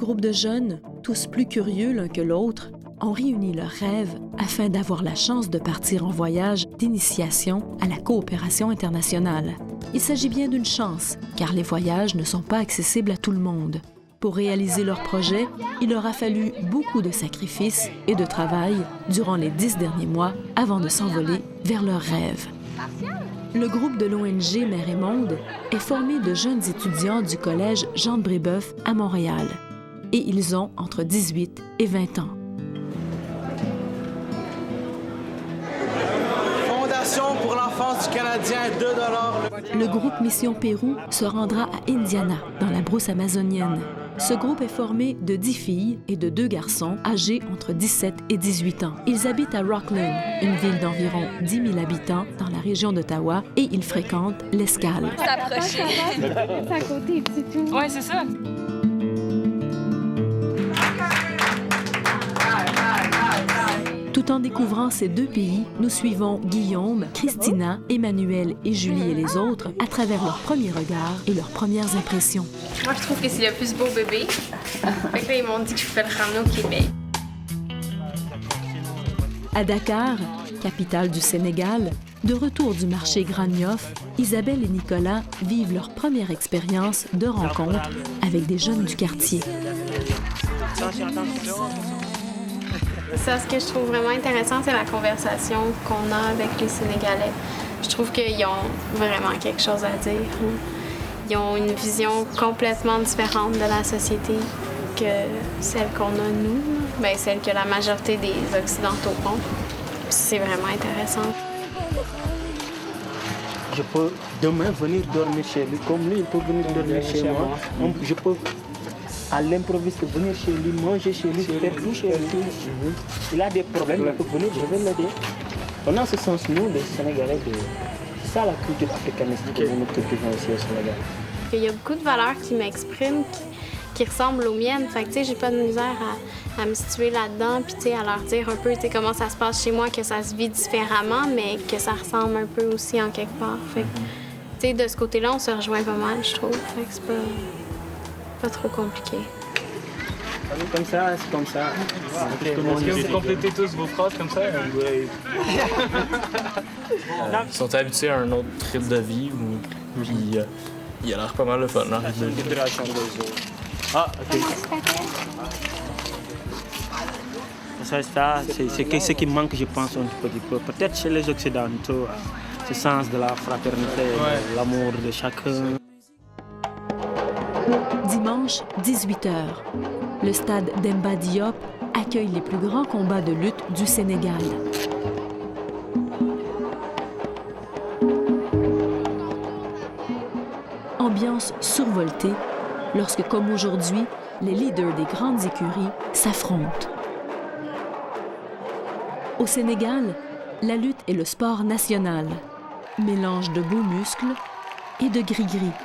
groupe de jeunes, tous plus curieux l'un que l'autre, ont réuni leurs rêves afin d'avoir la chance de partir en voyage d'initiation à la coopération internationale. Il s'agit bien d'une chance, car les voyages ne sont pas accessibles à tout le monde. Pour réaliser leur projet, il leur a fallu beaucoup de sacrifices et de travail durant les 10 derniers mois avant de s'envoler vers leurs rêves. Le groupe de l'ONG Mer et Monde est formé de jeunes étudiants du collège Jean de Brébeuf à Montréal. Et ils ont entre 18 et 20 ans. Fondation pour l'enfance du Canadien, 2 $. Le groupe Mission Pérou se rendra à Indiana, dans la brousse amazonienne. Ce groupe est formé de 10 filles et de 2 garçons âgés entre 17 et 18 ans. Ils habitent à Rockland, une ville d'environ 10 000 habitants dans la région d'Ottawa, et ils fréquentent l'Escale. S'approcher. C'est à côté, c'est tout. Ouais, c'est ça. Tout en découvrant ces 2 pays, nous suivons Guillaume, Christina, Emmanuel et Julie et les autres à travers leurs premiers regards et leurs premières impressions. Moi, je trouve que c'est le plus beau bébé. Fait que là, ils m'ont dit que je pouvais le ramener au Québec. À Dakar, capitale du Sénégal, de retour du marché Grand Yoff, Isabelle et Nicolas vivent leur première expérience de rencontre avec des jeunes du quartier. Ça, ce que je trouve vraiment intéressant, c'est la conversation qu'on a avec les Sénégalais. Je trouve qu'ils ont vraiment quelque chose à dire. Ils ont une vision complètement différente de la société que celle qu'on a, nous. Bien, celle que la majorité des Occidentaux ont. C'est vraiment intéressant. Je peux demain venir dormir chez lui, comme lui, il peut venir dormir chez moi. Je peux, à l'improviste, venir chez lui, manger chez lui, faire tout chez lui. Il a des problèmes, il peut venir, je vais l'aider. On a ce sens, nous, les Sénégalais, c'est ça la culture africaniste que nous cultivons ici au Sénégal. Il y a beaucoup de valeurs qui m'expriment, qui ressemblent aux miennes. Fait que, tu sais, j'ai pas de misère à me situer là-dedans, puis, tu sais, à leur dire un peu, tu sais, comment ça se passe chez moi, que ça se vit différemment, mais que ça ressemble un peu aussi en quelque part. Fait que, tu sais, de ce côté-là, on se rejoint pas mal, je trouve. Fait que c'est pas trop compliqué. Comme ça, c'est comme ça. Est-ce que vous complétez tous vos phrases comme ça? Oui. Ils sont habitués à un autre rythme de vie, puis il a l'air pas mal le fun. Là. Ah, ok. Ça, c'est ce qui manque, je pense, un petit peu. Peut-être chez les Occidentaux, ce sens de la fraternité, de l'amour de chacun. Dimanche, 18h. Le stade Demba Diop accueille les plus grands combats de lutte du Sénégal. Ambiance survoltée lorsque, comme aujourd'hui, les leaders des grandes écuries s'affrontent. Au Sénégal, la lutte est le sport national, mélange de beaux muscles et de gris-gris.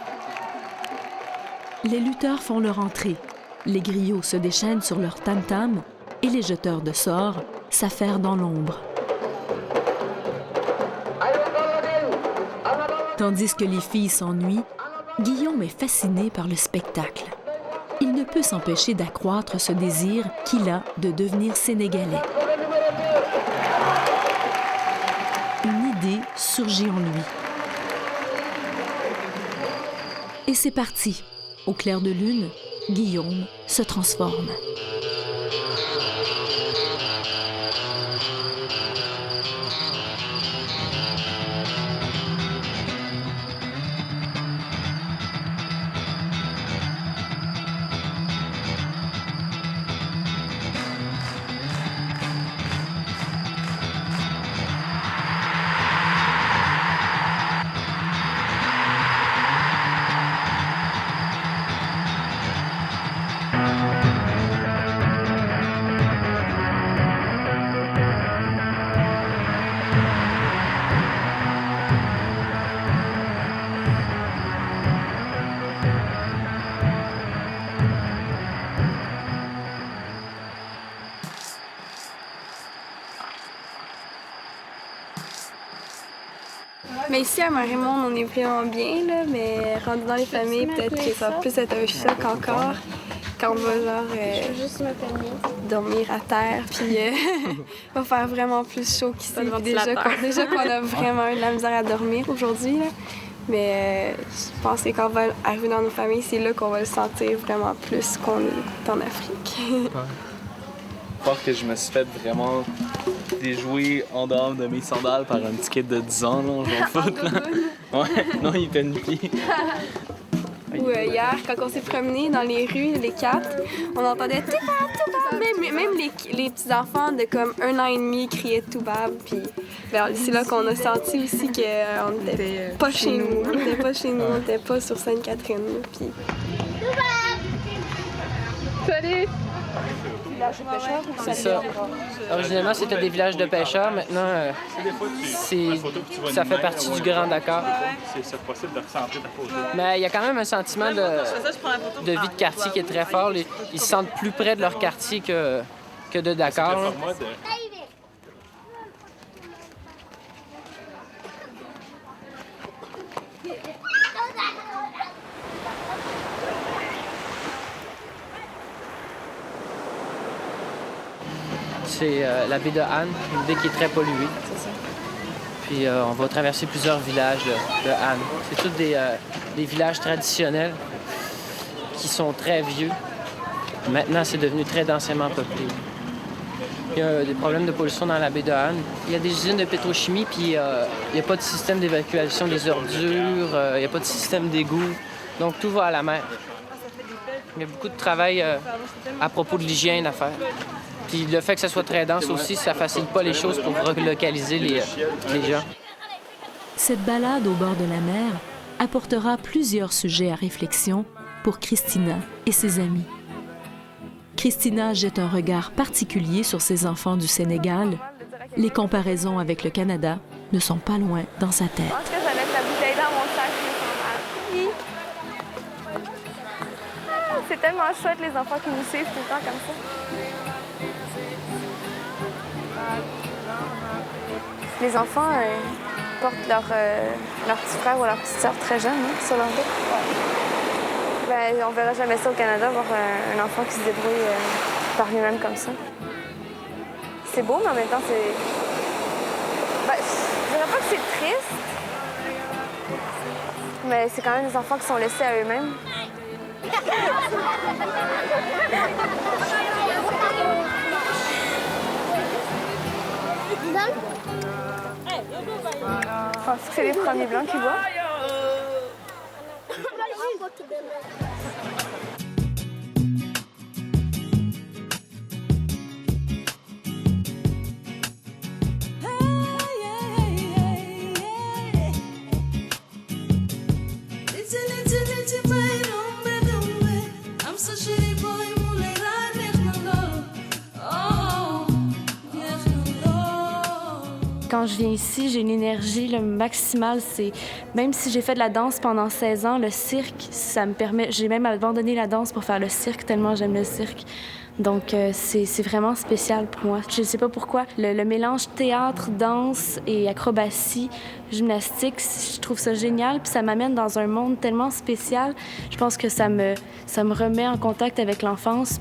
Les lutteurs font leur entrée, les griots se déchaînent sur leur tam-tam et les jeteurs de sorts s'affairent dans l'ombre. Tandis que les filles s'ennuient, Guillaume est fasciné par le spectacle. Il ne peut s'empêcher d'accroître ce désir qu'il a de devenir sénégalais. Une idée surgit en lui. Et c'est parti. Au clair de lune, Guillaume se transforme. Mais ici, à Marie-Monde, on est vraiment bien, là, mais rendu dans les familles, peut-être que ça va plus être un choc encore quand on va genre Juste me peigner. dormir à terre, puis va faire vraiment plus chaud qu'ici. Pas de Déjà ventilateur. qu'on a vraiment eu de la misère à dormir aujourd'hui, là. Mais je pense que quand on va arriver dans nos familles, c'est là qu'on va le sentir vraiment plus qu'on est en Afrique. Je pense que je me suis fait vraiment déjouer en dehors de mes sandales par un petit kid de 10 ans, là, genre foot, là. Ouais, non, il était nu-pied. Ou hier, quand on s'est promené dans les rues, les quatre, on entendait tout bab. Même les petits-enfants de comme 1 an et demi criaient tout bab. Puis c'est là qu'on a senti aussi qu'on n'était pas chez nous. On n'était pas chez nous, on n'était pas sur Sainte-Catherine. Puis... Salut! C'est ça. Originellement, c'était des villages de pêcheurs. Maintenant, ça fait partie du Grand Dakar. Mais il y a quand même un sentiment de vie de quartier qui est très fort. Ils se sentent plus près de leur quartier que de Dakar. Là. C'est la baie de Han, une baie qui est très polluée. C'est ça. Puis on va traverser plusieurs villages de Han. C'est tous des villages traditionnels qui sont très vieux. Maintenant, c'est devenu très densément peuplé. Il y a des problèmes de pollution dans la baie de Han. Il y a des usines de pétrochimie, puis il n'y a pas de système d'évacuation des ordures, il n'y a pas de système d'égout. Donc tout va à la mer. Il y a beaucoup de travail à propos de l'hygiène à faire. Puis le fait que ça soit très dense aussi, ça facilite pas les choses pour relocaliser les gens. Cette balade au bord de la mer apportera plusieurs sujets à réflexion pour Christina et ses amis. Christina jette un regard particulier sur ses enfants du Sénégal. Les comparaisons avec le Canada ne sont pas loin dans sa tête. Je pense que je vais mettre la bouteille dans mon sac. Oui. C'est tellement chouette les enfants qui nous suivent tout le temps comme ça. Les enfants portent leur petit frère ou leur petite sœur très jeune sur leur dos. Ben, on verra jamais ça au Canada, voir un enfant qui se débrouille par lui-même comme ça. C'est beau, mais en même temps, c'est... Ben, je dirais pas que c'est triste, mais c'est quand même des enfants qui sont laissés à eux-mêmes. Je pense que c'est les premiers blancs qui voient. Quand je viens ici, j'ai une énergie le maximale. Même si j'ai fait de la danse pendant 16 ans, le cirque, ça me permet... J'ai même abandonné la danse pour faire le cirque, tellement j'aime le cirque. Donc, c'est vraiment spécial pour moi. Je ne sais pas pourquoi. Le mélange théâtre, danse et acrobatie, gymnastique, je trouve ça génial. Puis ça m'amène dans un monde tellement spécial. Je pense que ça me remet en contact avec l'enfance.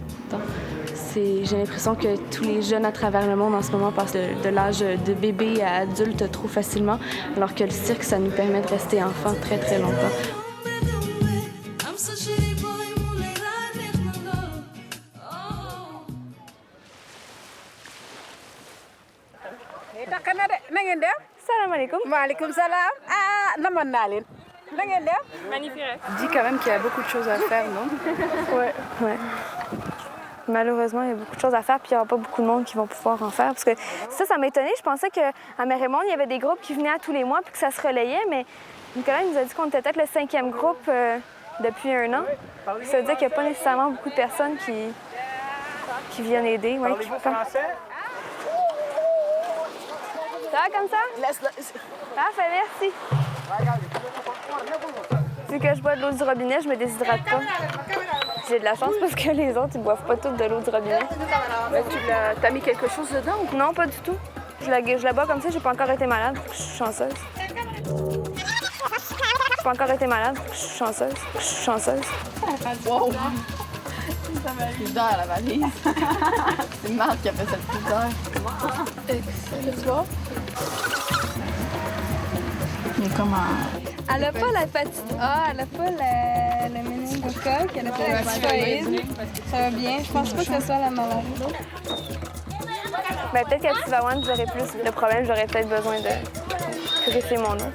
J'ai l'impression que tous les jeunes à travers le monde en ce moment passent de l'âge de bébé à adulte trop facilement, alors que le cirque, ça nous permet de rester enfant très, très longtemps. Salam alaikum. Maaleykum salaam. Ah, namoon naa leen. Na ngeen def? Magnifique. Je dis quand même qu'il y a beaucoup de choses à faire, non? Ouais. Malheureusement, il y a beaucoup de choses à faire, puis il n'y aura pas beaucoup de monde qui vont pouvoir en faire. Parce que ça m'a étonnée. Je pensais qu'à Mère-et-Monde, il y avait des groupes qui venaient à tous les mois, puis que ça se relayait, mais Nicolas nous a dit qu'on était peut-être le 5e groupe depuis 1 an. Ça veut dire qu'il n'y a pas nécessairement beaucoup de personnes qui viennent aider. Ouais, qui Ça va comme ça? Parfait, merci. Vu que je bois de l'eau du robinet, je me déshydrate pas. J'ai de la chance parce que les autres, ils boivent pas toutes de l'eau du robinet. Mais t'as mis quelque chose dedans ou Non, pas du tout. Je la bois comme ça, j'ai pas encore été malade. Je suis chanceuse. J'ai pas encore été malade. Je suis chanceuse. Wow. Plus d'heure, la valise. C'est Marthe qui a fait cette plus d'heure. Tu vois? Il est comme en... Elle a pas l'hépatite A, elle a pas le méningocoque, elle a pas la typhoïde. Ça va bien. Je pense pas que ce soit la maladie. Ben, peut-être qu'à Tivaouane, j'aurais plus de problème. J'aurais peut-être besoin de purifier mon eau.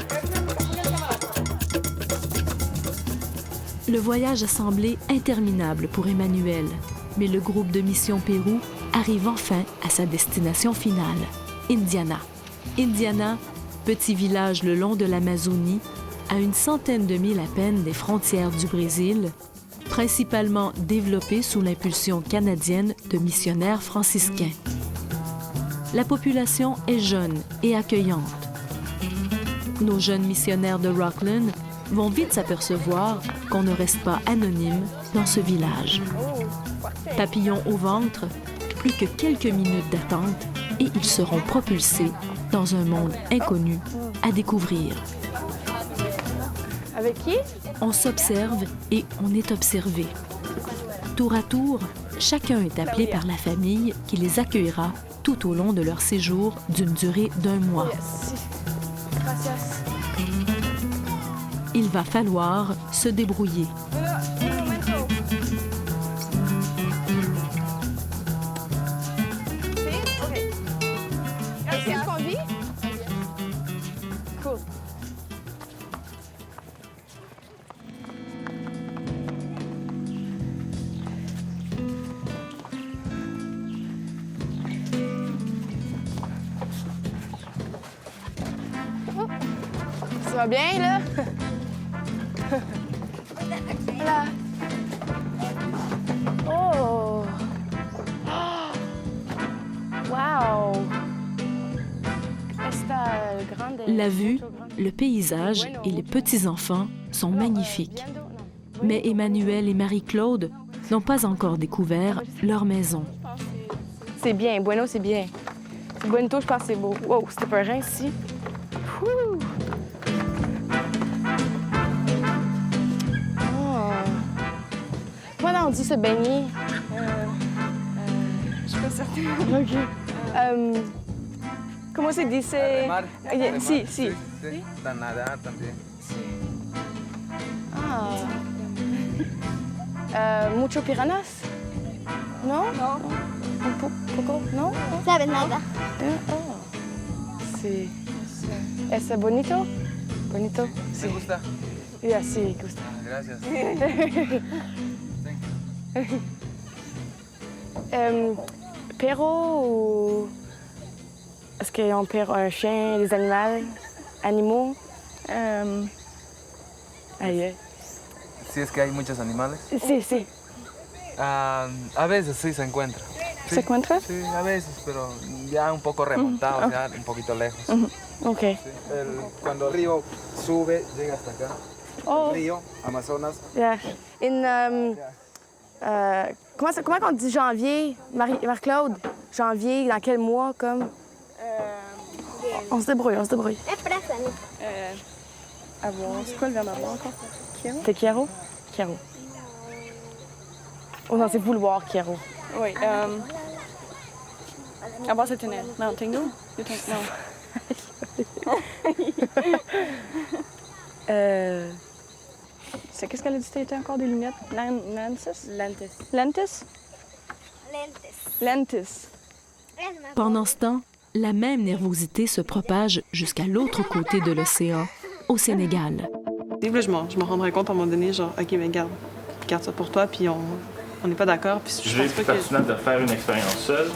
Le voyage a semblé interminable pour Emmanuel, mais le groupe de Mission Pérou arrive enfin à sa destination finale, Indiana. Indiana, petit village le long de l'Amazonie, à une centaine de milles à peine des frontières du Brésil, principalement développé sous l'impulsion canadienne de missionnaires franciscains. La population est jeune et accueillante. Nos jeunes missionnaires de Rockland vont vite s'apercevoir qu'on ne reste pas anonyme dans ce village. Papillon au ventre, plus que quelques minutes d'attente et ils seront propulsés dans un monde inconnu à découvrir. Avec qui? On s'observe et on est observé. Tour à tour, chacun est appelé par la famille qui les accueillera tout au long de leur séjour d'une durée d'1 mois. Il va falloir se débrouiller. Est-ce qu'on vit? Cool. Ça va bien, là? Voilà. Oh! Wow! La vue, le paysage et les petits-enfants sont magnifiques. Mais Emmanuel et Marie-Claude n'ont pas encore découvert leur maison. C'est bien, Bueno, c'est bien. Buento, je pense que c'est beau. Wow, c'était pas rien ici. Ouh. Comment on dit se baigner? Je suis pas certaine. OK. Comment c'est dit? C'est... Si. Nadar también. Mucho piranhas? Non? Non. Poco? Non? ¿Sabes nada? Sí. ¿Es bonito? Bonito? ¿Te gusta? Yeah, sí, gusta. Gracias. Perro ou... Est-ce qu'on perd un chien, des animaux? Aïe. Si es que hay muchos animales. Sí. A veces sí se encuentra. Sí, ¿Se encuentra? Sí, a veces, pero ya un poco remontado, ya un poquito lejos. OK. Sí. Cuando el río sube, llega hasta acá. Oh. El río, Amazonas. Yeah. Comment on dit janvier, Marie-Claude? Janvier, dans quel mois, comme? On se débrouille. Avoir. C'est quoi le verbe avoir encore? Chiaro? C'est Chiaro? Chiaro. Oh non, c'est vouloir, Chiaro. Oui. Avoir cette année. Non, Tango? Non. C'est qu'est-ce qu'elle a dit? T'étais encore des lunettes? Lentis. Pendant ce temps, la même nervosité se propage jusqu'à l'autre côté de l'océan, au Sénégal. Et là, je me rendrai compte à un moment donné, genre, OK, mais garde ça pour toi, puis on n'est pas d'accord. Puis je pense pas personnel de faire une expérience seule.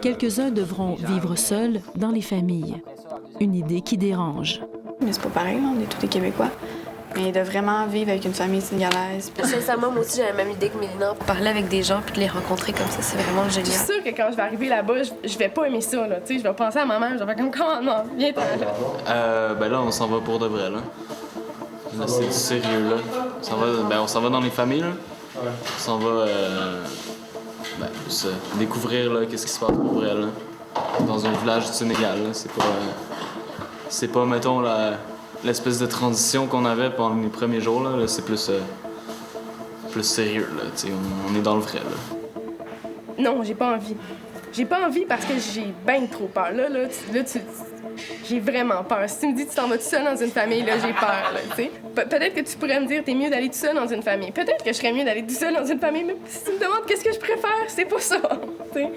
Quelques-uns devront vivre seuls dans les familles. Une idée qui dérange. Mais c'est pas pareil, là, on est tous des Québécois. Mais de vraiment vivre avec une famille sénégalaise. Sincèrement, moi aussi, j'avais la même idée que Mélina. Parler avec des gens puis de les rencontrer comme ça, c'est vraiment génial. Je suis sûre que quand je vais arriver là-bas, je vais pas aimer ça, là. Tu sais, je vais penser à ma mère, je vais faire comme, non, viens toi, là. Ben là, on s'en va pour de vrai, là. Là, c'est du sérieux, là. On s'en va dans les familles, là. On s'en va, découvrir, là, qu'est-ce qui se passe pour vrai, là. Dans un village du Sénégal, là. C'est pas, mettons, l'espèce de transition qu'on avait pendant les premiers jours, là. C'est plus... plus sérieux, là. Tu sais, on est dans le vrai, là. Non, j'ai pas envie. J'ai pas envie parce que j'ai bien trop peur. J'ai vraiment peur. Si tu me dis que tu t'en vas tout seul dans une famille, là, j'ai peur, là, tu sais. Peut-être que tu pourrais me dire t'es mieux d'aller tout seul dans une famille. Peut-être que je serais mieux d'aller tout seul dans une famille, mais si tu me demandes qu'est-ce que je préfère, c'est pas ça, tu sais.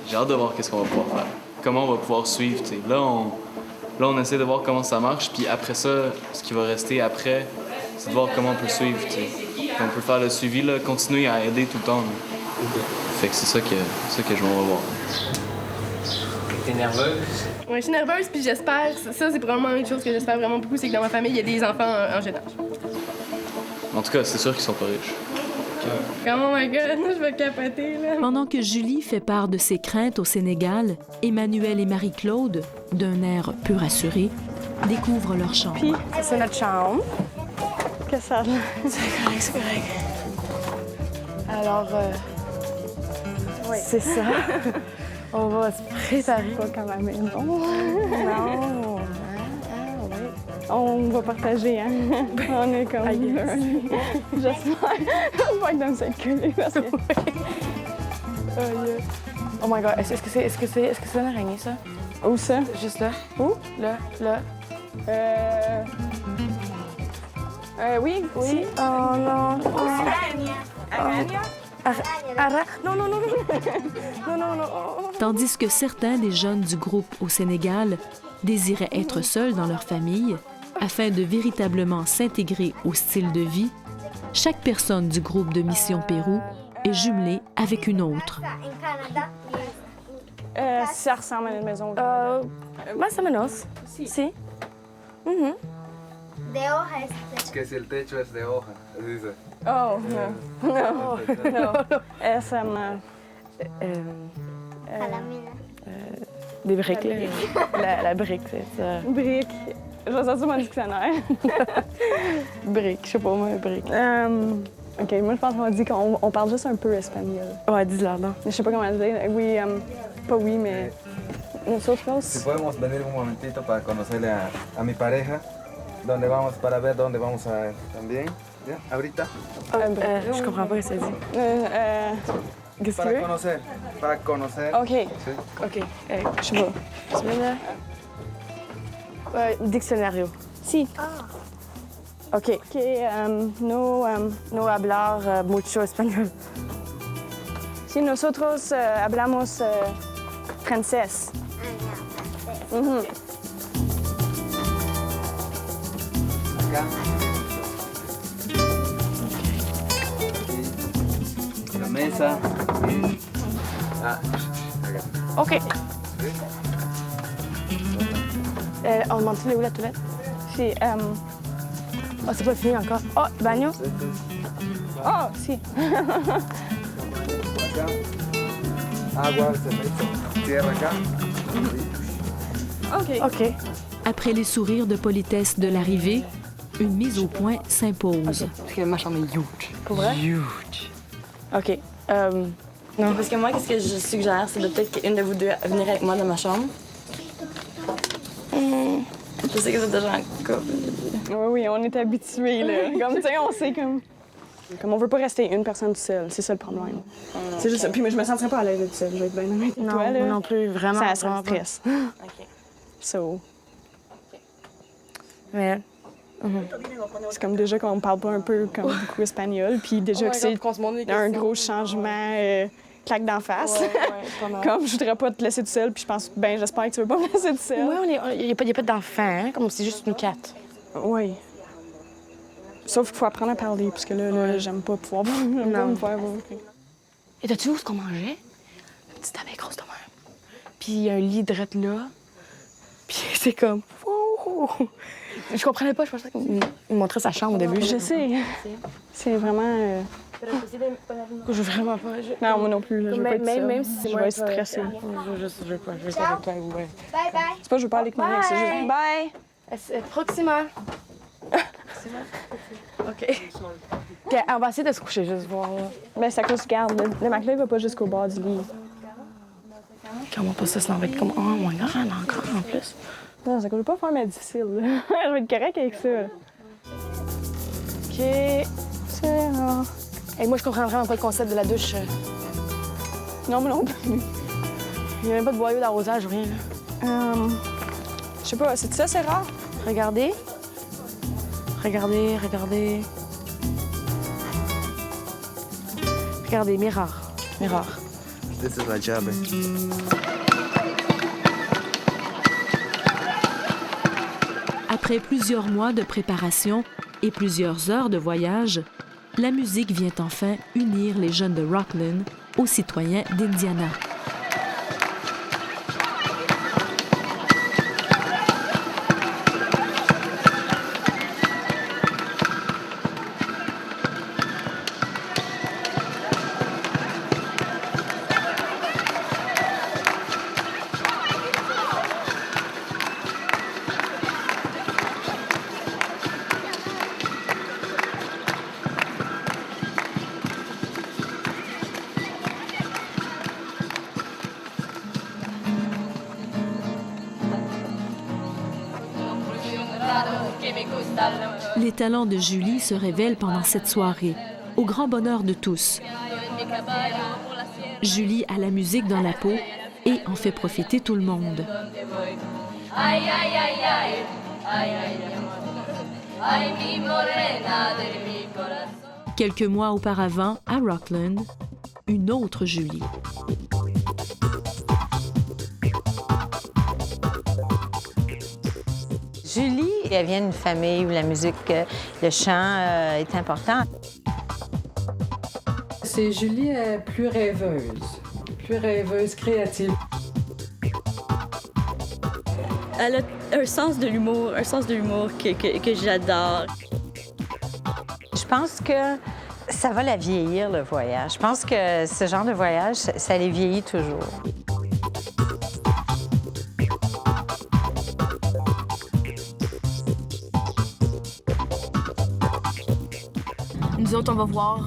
J'ai hâte de voir qu'est-ce qu'on va pouvoir faire. Comment on va pouvoir suivre, tu sais. Là, on essaie de voir comment ça marche, puis après ça, ce qui va rester après, c'est de voir comment on peut suivre, tu sais. On peut faire le suivi, là, continuer à aider tout le temps, là. Fait que c'est ça que je m'en vais voir. T'es nerveuse? Ouais, je suis nerveuse, puis j'espère, ça c'est probablement une chose que j'espère vraiment beaucoup, c'est que dans ma famille, il y a des enfants en jeune âge. En tout cas, c'est sûr qu'ils sont pas riches. Oh my God, je vais capoter, là. Pendant que Julie fait part de ses craintes au Sénégal, Emmanuel et Marie-Claude, d'un air peu rassuré, découvrent leur chambre. Puis, c'est notre chambre. Qu'est-ce que ça a l'air? C'est correct, c'est correct. Alors, oui. c'est ça. On va se préparer. Pas comme à la maison. Non. On va partager, hein? On est comme... J'espère que dans cette queue parce que... Oh my God, est-ce que c'est une araignée, ça? Où ça? Juste là. Où? Là. Oui. Si. Oh non. Non. Non. Tandis que certains des jeunes du groupe au Sénégal désiraient être seuls dans leur famille afin de véritablement s'intégrer au style de vie, chaque personne du groupe de Mission Pérou est jumelée avec une autre. Ça ressemble à une maison. Más o menos. Si. De hoja es. Que si el techo es de hoja, dice. Oh, non. Ça me... Des briques, là. La brique, c'est ça. Brique. Je vais sortir mon dictionnaire. Brique, je sais pas, moi, brique. OK, moi, je pense qu'on dit qu'on parle juste un peu espagnol. Ouais, dis-leur, non. Je sais pas comment dire. Oui, pas oui, mais... Nosotros... Si podemos venir un momentito para conocerle a mi pareja, donde vamos para ver dónde vamos a ir también. ¿Ya? Ahorita. Je comprends pas ce que ça dit. Qu'est-ce que tu veux? Para conocer. OK. Sí. OK. Je sais pas. Tu veux là? Dictionnario. Si. OK. No hablar mucho español. Si nosotros hablamos francés. Acá. La mesa. OK. On demande-tu où la toilette? Si. Oh, c'est pas fini encore. Oh, baño? Oh, si. Acá. Agua, tierra acá. OK. Après les sourires de politesse de l'arrivée, une mise au point s'impose. Parce que ma chambre est huge. Pour vrai? Huge. OK. Non, parce que moi, qu'est-ce que je suggère, c'est de peut-être qu'une de vous deux venir avec moi dans ma chambre. Je sais que c'est déjà un couple. Oui, on est habitués, là. Comme, tu sais, on sait comme on veut pas rester une personne toute seule. C'est ça le problème. C'est juste ça. Puis moi, je me sentirais pas à l'aise toute seule. Je vais être bien honnête avec toi, là. Non plus, vraiment. Ça me stresse. OK. So... Mais... C'est comme déjà qu'on parle pas un peu comme beaucoup espagnol, puis déjà que c'est un gros changement claque d'en face. Comme je voudrais pas te laisser tout seul, puis je pense, j'espère que tu veux pas me laisser tout seul. Oui, il n'y a pas d'enfants, hein? Comme c'est juste une quatre. Oui. Sauf qu'il faut apprendre à parler, parce que là, j'aime pas pouvoir me faire. Et t'as-tu vu où est-ce qu'on mangeait? Une petite table grosse de même. Puis il y a un lit drette là. Puis c'est comme... Je comprenais pas, je pensais qu'il me montrait sa chambre au début. Je sais. C'est vraiment... Je veux vraiment pas... Non, moi non plus. Là, je veux pas être seule. Même si c'est je vais être stressée. Je veux pas avec toi. Ouais. Bye bye. C'est pas je veux pas aller avec mon ex, c'est juste... Bye! Proxima. OK. Puis on va essayer de se coucher, juste voir. Ben, c'est à cause du garde. Le matelas, il va pas jusqu'au bord du lit. Comment pas ça va être comme... Oh, mon gars, elle a encore en plus. Non, c'est que je veux pas faire ma difficile. Je vais être correcte avec ça. OK. C'est Et moi, je comprends vraiment pas le concept de la douche. Non, mais non plus. Il n'y a même pas de boyau d'arrosage, rien. Je sais pas, c'est ça, c'est rare? Regardez. Regardez, regardez. Regardez, miroir. Miroir. This is la llave. Après plusieurs mois de préparation et plusieurs heures de voyage, la musique vient enfin unir les jeunes de Rockland aux citoyens d'Indiana. Les talents de Julie se révèlent pendant cette soirée, au grand bonheur de tous. Julie a la musique dans la peau et en fait profiter tout le monde. Quelques mois auparavant, à Rockland, une autre Julie. Julie, elle vient d'une famille où la musique, le chant est important. C'est Julie plus rêveuse, créative. Elle a un sens de l'humour que j'adore. Je pense que ça va la vieillir, le voyage. Je pense que ce genre de voyage, ça les vieillit toujours. Nous autres, on va voir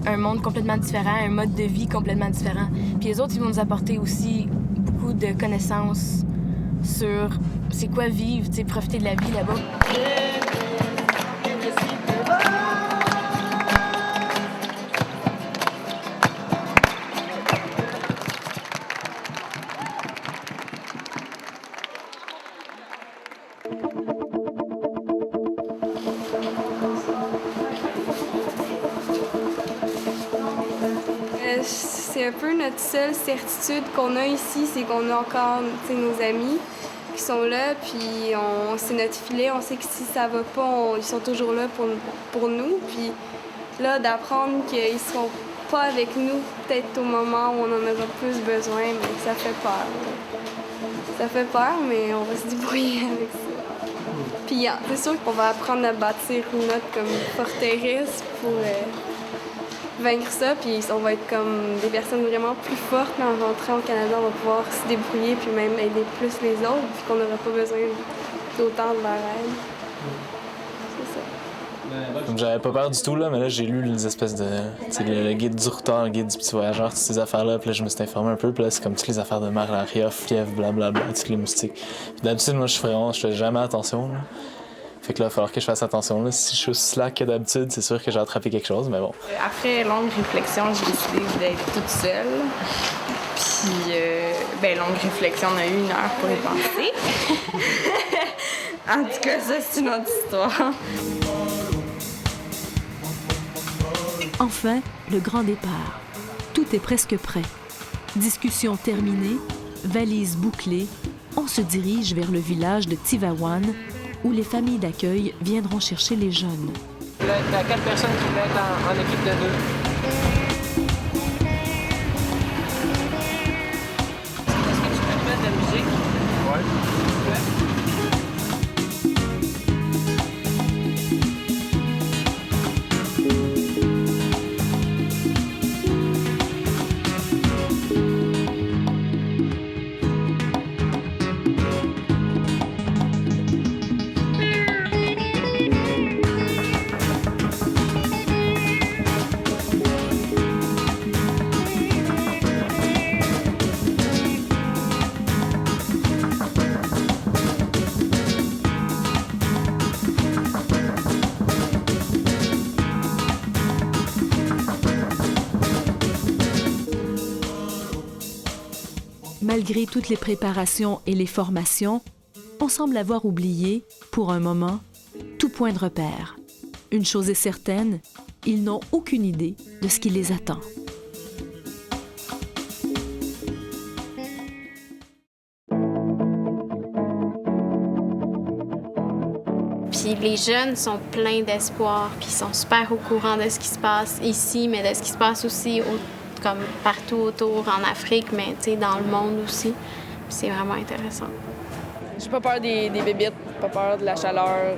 un monde complètement différent, un mode de vie complètement différent. Puis les autres, ils vont nous apporter aussi beaucoup de connaissances sur c'est quoi vivre, profiter de la vie là-bas. C'est un peu notre seule certitude qu'on a ici, c'est qu'on a encore nos amis qui sont là, puis c'est notre filet. On sait que si ça va pas, ils sont toujours là pour nous. Puis là, d'apprendre qu'ils seront pas avec nous, peut-être au moment où on en aura plus besoin, mais ça fait peur. Ça fait peur, mais on va se débrouiller avec ça. Puis c'est sûr qu'on va apprendre à bâtir notre comme forteresse pour vaincre ça, puis on va être comme des personnes vraiment plus fortes, mais en rentrant au Canada, on va pouvoir se débrouiller puis même aider plus les autres, puis qu'on n'aura pas besoin d'autant de leur aide. C'est ça. Comme j'avais pas peur du tout, là, mais là, j'ai lu les espèces de... le guide du routard, le guide du petit voyageur, toutes ces affaires-là, puis là, je me suis informé un peu, puis là, c'est comme toutes les affaires de malaria, fièvre, blablabla, toutes les moustiques. Puis d'habitude, moi, je fais jamais attention, là. Fait que là, il va falloir que je fasse attention. Là. Si je suis aussi slack que d'habitude, c'est sûr que j'ai attrapé quelque chose, mais bon. Après longue réflexion, j'ai décidé d'être toute seule. Puis, longue réflexion, on a eu 1 heure pour y penser. En tout cas, ça, c'est une autre histoire. Enfin, le grand départ. Tout est presque prêt. Discussion terminée, valise bouclée, on se dirige vers le village de Tivaouane, où les familles d'accueil viendront chercher les jeunes. Il y a 4 personnes qui vont être en équipe de 2. Est-ce que tu peux mettre de la musique? Oui. Malgré toutes les préparations et les formations, on semble avoir oublié, pour un moment, tout point de repère. Une chose est certaine, ils n'ont aucune idée de ce qui les attend. Puis les jeunes sont pleins d'espoir, puis ils sont super au courant de ce qui se passe ici, mais de ce qui se passe aussi comme partout autour en Afrique, mais dans le monde aussi. Puis c'est vraiment intéressant. J'ai pas peur des bébites, pas peur de la chaleur.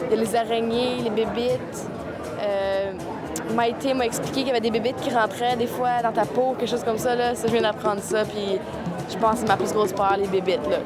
Il y a les araignées, les bébites. Maïté m'a expliqué qu'il y avait des bébites qui rentraient des fois dans ta peau, quelque chose comme ça. Là. Ça, je viens d'apprendre ça, puis je pense que c'est ma plus grosse peur, les bébites. Là.